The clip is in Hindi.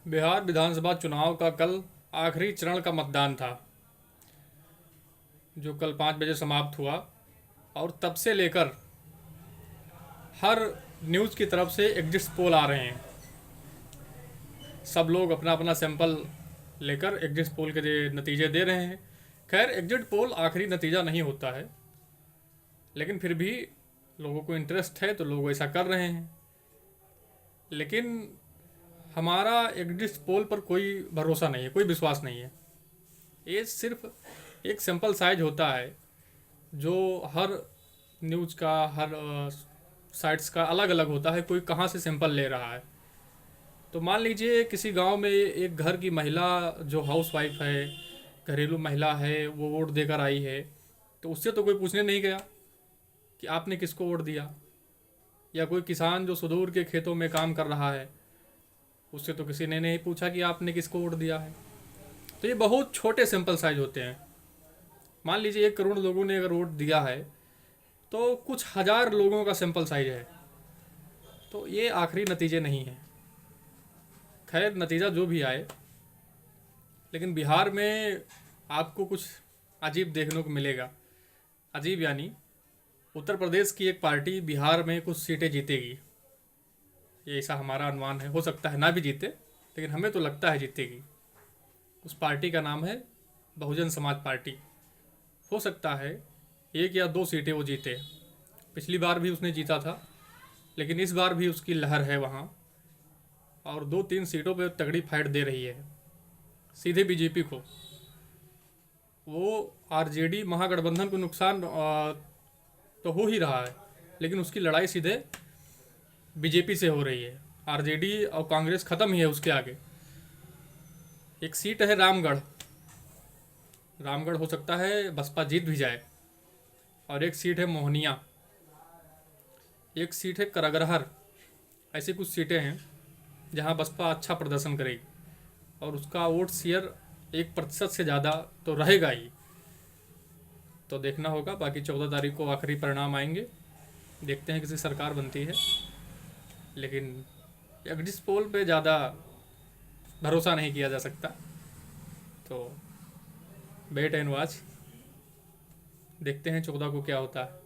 बिहार विधानसभा चुनाव का कल आखिरी चरण का मतदान था, जो कल 5 बजे समाप्त हुआ। और तब से लेकर हर न्यूज़ की तरफ से एग्जिट पोल आ रहे हैं। सब लोग अपना अपना सैंपल लेकर एग्जिट पोल के नतीजे दे रहे हैं। खैर, एग्जिट पोल आखिरी नतीजा नहीं होता है, लेकिन फिर भी लोगों को इंटरेस्ट है तो लोग ऐसा कर रहे हैं। लेकिन हमारा एग्जिट पोल पर कोई भरोसा नहीं है, कोई विश्वास नहीं है। ये सिर्फ एक सैंपल साइज होता है जो हर न्यूज़ का, हर साइट्स का अलग अलग होता है। कोई कहाँ से सैंपल ले रहा है। तो मान लीजिए किसी गांव में एक घर की महिला जो हाउस वाइफ है, घरेलू महिला है, वो वोट देकर आई है, तो उससे तो कोई पूछने नहीं गया कि आपने किसको वोट दिया। या कोई किसान जो सुदूर के खेतों में काम कर रहा है, उससे तो किसी ने नहीं पूछा कि आपने किसको वोट दिया है। तो ये बहुत छोटे सैंपल साइज होते हैं। मान लीजिए 1 करोड़ लोगों ने अगर वोट दिया है तो कुछ हजार लोगों का सैंपल साइज है। तो ये आखिरी नतीजे नहीं है। खैर, नतीजा जो भी आए, लेकिन बिहार में आपको कुछ अजीब देखने को मिलेगा। अजीब यानी उत्तर प्रदेश की एक पार्टी बिहार में कुछ सीटें जीतेगी, ये ऐसा हमारा अनुमान है। हो सकता है ना भी जीते, लेकिन हमें तो लगता है जीतेगी। उस पार्टी का नाम है बहुजन समाज पार्टी। हो सकता है 1 या 2 सीटें वो जीते। पिछली बार भी उसने जीता था, लेकिन इस बार भी उसकी लहर है वहाँ, और 2-3 सीटों पे तगड़ी फाइट दे रही है सीधे बीजेपी को। वो आरजेडी महागठबंधन को नुकसान तो हो ही रहा है, लेकिन उसकी लड़ाई सीधे बीजेपी से हो रही है। आरजेडी और कांग्रेस खत्म ही है उसके आगे। एक सीट है रामगढ़। रामगढ़ हो सकता है बसपा जीत भी जाए। और एक सीट है मोहनिया। एक सीट है करगरहर। ऐसी कुछ सीटें हैं जहां बसपा अच्छा प्रदर्शन करेगी, और उसका वोट शेयर 1% से ज़्यादा तो रहेगा ही। तो देखना होगा। बाकी 14 तारीख को आखिरी परिणाम आएंगे। देखते हैं किसी सरकार बनती है, लेकिन एग्जिट पोल पे ज़्यादा भरोसा नहीं किया जा सकता। तो वेट एंड वॉच, देखते हैं 14 को क्या होता है।